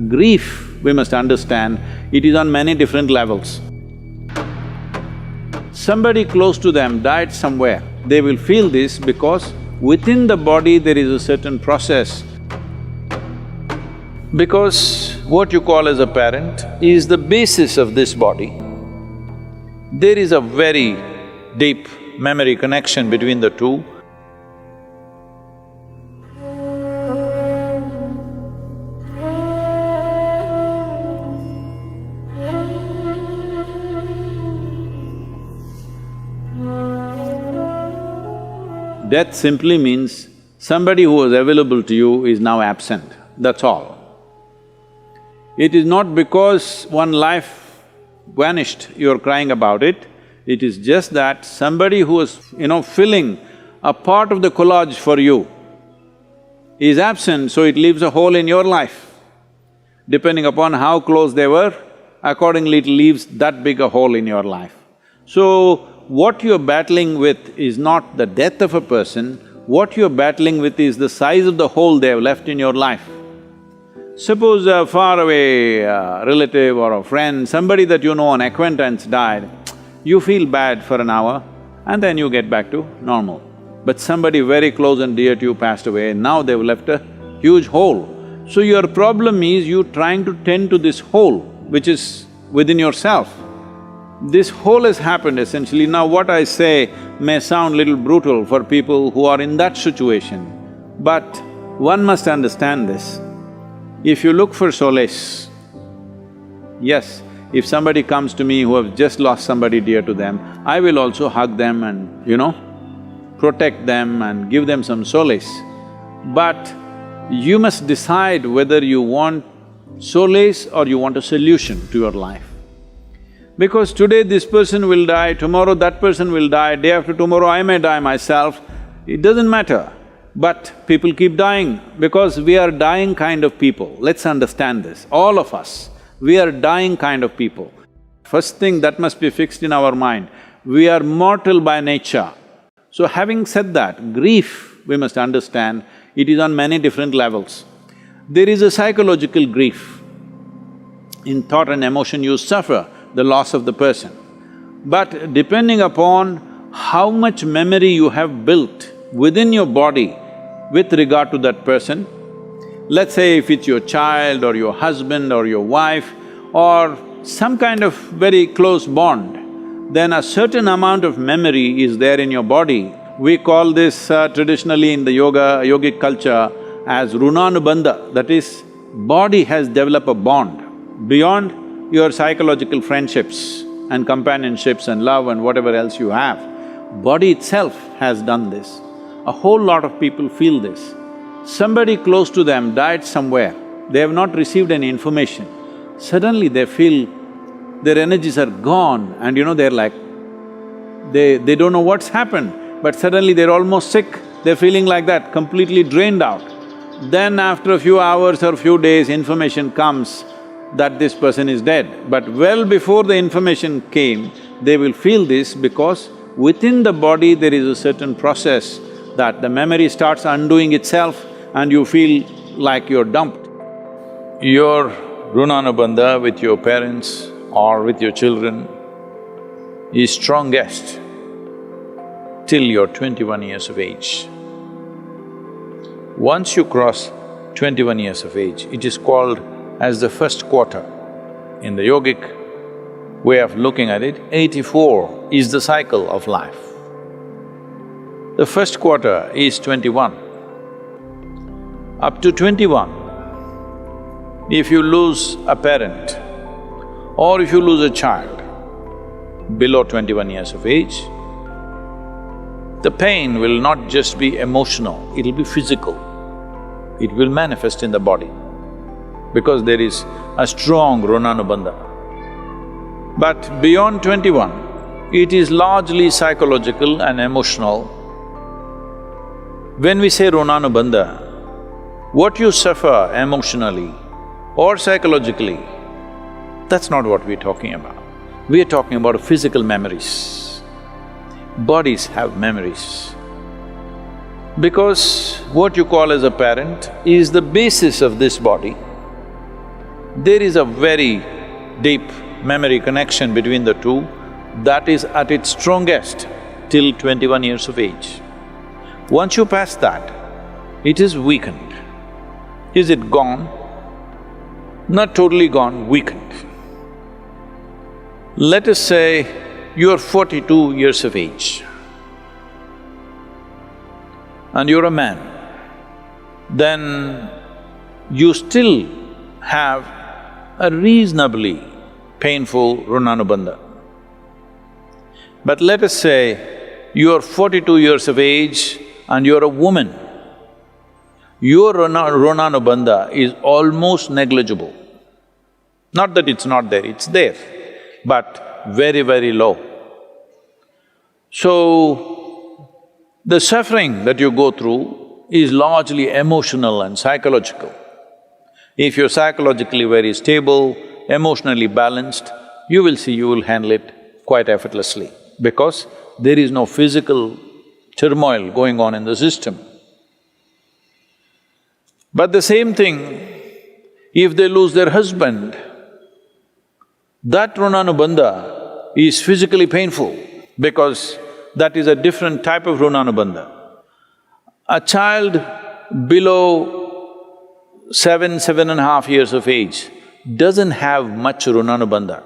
Grief, we must understand, it is on many different levels. Somebody close to them died somewhere, they will feel this because within the body there is a certain process. Because what you call as a parent is the basis of this body. There is a very deep memory connection between the two. Death simply means somebody who was available to you is now absent, that's all. It is not because one life vanished, you're crying about it. It is just that somebody who was, filling a part of the collage for you is absent, so it leaves a hole in your life. Depending upon how close they were, accordingly it leaves that big a hole in your life. So, what you're battling with is not the death of a person, what you're battling with is the size of the hole they have left in your life. Suppose a faraway relative or a friend, somebody that you know, an acquaintance died, you feel bad for an hour and then you get back to normal. But somebody very close and dear to you passed away, now they've left a huge hole. So your problem is you trying to tend to this hole which is within yourself. This hole has happened essentially. Now what I say may sound little brutal for people who are in that situation, but one must understand this. If you look for solace, yes, if somebody comes to me who have just lost somebody dear to them, I will also hug them and, protect them and give them some solace. But you must decide whether you want solace or you want a solution to your life. Because today this person will die, tomorrow that person will die, day after tomorrow I may die myself, it doesn't matter. But people keep dying because we are dying kind of people. Let's understand this, all of us, we are dying kind of people. First thing that must be fixed in our mind, we are mortal by nature. So having said that, grief, we must understand, it is on many different levels. There is a psychological grief. In thought and emotion you suffer the loss of the person. But depending upon how much memory you have built within your body with regard to that person, let's say if it's your child or your husband or your wife or some kind of very close bond, then a certain amount of memory is there in your body. We call this traditionally in the yogic culture as runanubandha, that is, body has developed a bond beyond your psychological friendships and companionships and love and whatever else you have. Body itself has done this. A whole lot of people feel this. Somebody close to them died somewhere, they have not received any information. Suddenly they feel their energies are gone and they're like… they don't know what's happened, but suddenly they're almost sick, they're feeling like that, completely drained out. Then after a few hours or few days, information comes that this person is dead. But well before the information came, they will feel this because within the body there is a certain process that the memory starts undoing itself and you feel like you're dumped. Your runanubandha with your parents or with your children is strongest till you're 21 years of age. Once you cross 21 years of age, it is called as the first quarter. In the yogic way of looking at it, 84 is the cycle of life. The first quarter is 21. Up to 21, if you lose a parent or if you lose a child below 21 years of age, the pain will not just be emotional, it'll be physical. It will manifest in the body because there is a strong runanubandha. But beyond 21, it is largely psychological and emotional. When we say runanubandha, what you suffer emotionally or psychologically, that's not what we're talking about. We are talking about physical memories. Bodies have memories. Because what you call as a parent is the basis of this body. There is a very deep memory connection between the two that is at its strongest till 21 years of age. Once you pass that, it is weakened. Is it gone? Not totally gone, weakened. Let us say you're 42 years of age and you're a man, then you still have a reasonably painful Runanubandha. But let us say you're 42 years of age and you're a woman, your Runanubandha is almost negligible. Not that it's not there, it's there, but very, very low. So, the suffering that you go through is largely emotional and psychological. If you're psychologically very stable, emotionally balanced, you will see you will handle it quite effortlessly because there is no physical turmoil going on in the system. But the same thing, if they lose their husband, that Runanubandha is physically painful because that is a different type of Runanubandha. A child below 7.5 years of age doesn't have much Runanubandha.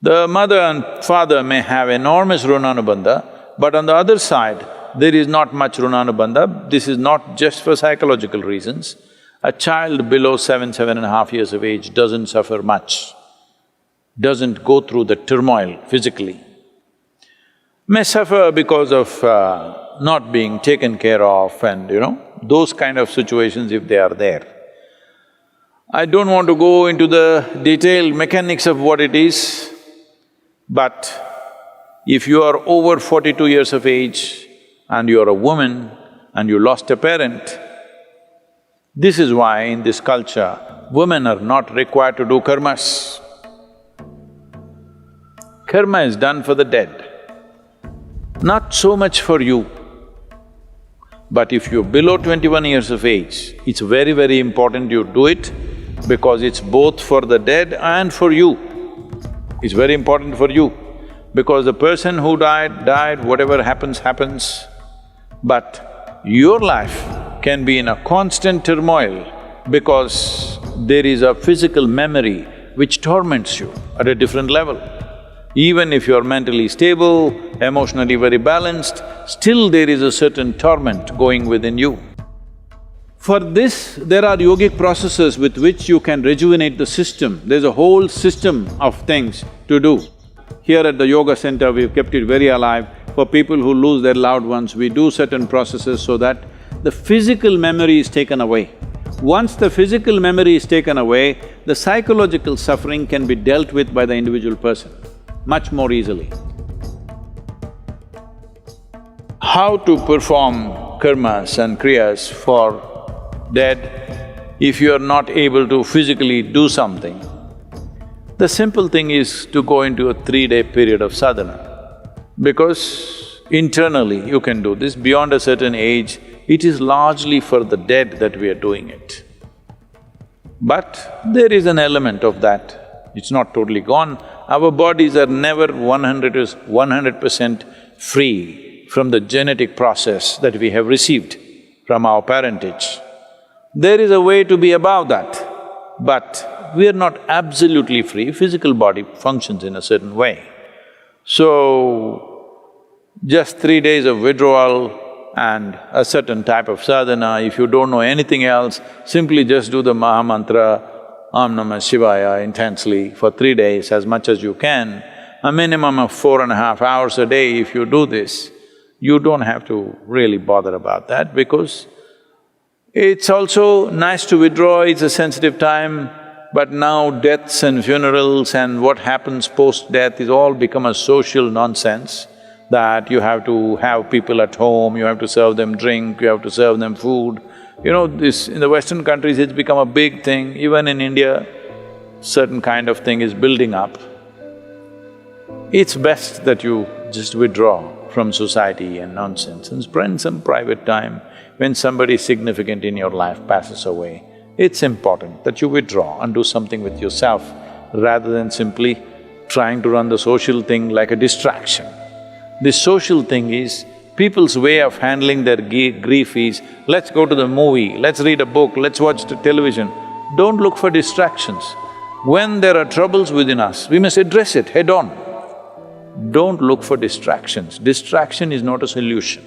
The mother and father may have enormous Runanubandha, but on the other side, there is not much Runanubandha. This is not just for psychological reasons. A child below 7.5 years of age doesn't suffer much, doesn't go through the turmoil physically. May suffer because of not being taken care of and those kind of situations if they are there. I don't want to go into the detailed mechanics of what it is, but if you are over 42 years of age and you are a woman and you lost a parent, this is why in this culture, women are not required to do karmas. Karma is done for the dead, not so much for you. But if you're below 21 years of age, it's very, very important you do it because it's both for the dead and for you. It's very important for you because the person who died, whatever happens, happens. But your life can be in a constant turmoil because there is a physical memory which torments you at a different level. Even if you're mentally stable, emotionally very balanced, still there is a certain torment going within you. For this, there are yogic processes with which you can rejuvenate the system. There's a whole system of things to do. Here at the yoga center, we've kept it very alive. For people who lose their loved ones, we do certain processes so that the physical memory is taken away. Once the physical memory is taken away, the psychological suffering can be dealt with by the individual person much more easily. How to perform karmas and kriyas for dead if you are not able to physically do something? The simple thing is to go into a 3-day period of sadhana, because internally you can do this. Beyond a certain age, it is largely for the dead that we are doing it. But there is an element of that, it's not totally gone. Our bodies are never 100% free from the genetic process that we have received from our parentage. There is a way to be above that, but we are not absolutely free. Physical body functions in a certain way. So, just 3 days of withdrawal and a certain type of sadhana, if you don't know anything else, simply just do the Maha Mantra, Om Namah Shivaya intensely for 3 days as much as you can. A minimum of 4.5 hours a day if you do this, you don't have to really bother about that because it's also nice to withdraw, it's a sensitive time, but now deaths and funerals and what happens post-death is all become a social nonsense that you have to have people at home, you have to serve them drink, you have to serve them food. This… in the Western countries it's become a big thing, even in India, certain kind of thing is building up. It's best that you just withdraw from society and nonsense and spend some private time when somebody significant in your life passes away. It's important that you withdraw and do something with yourself rather than simply trying to run the social thing like a distraction. This social thing is, people's way of handling their grief is, let's go to the movie, let's read a book, let's watch the television. Don't look for distractions. When there are troubles within us, we must address it head on. Don't look for distractions. Distraction is not a solution.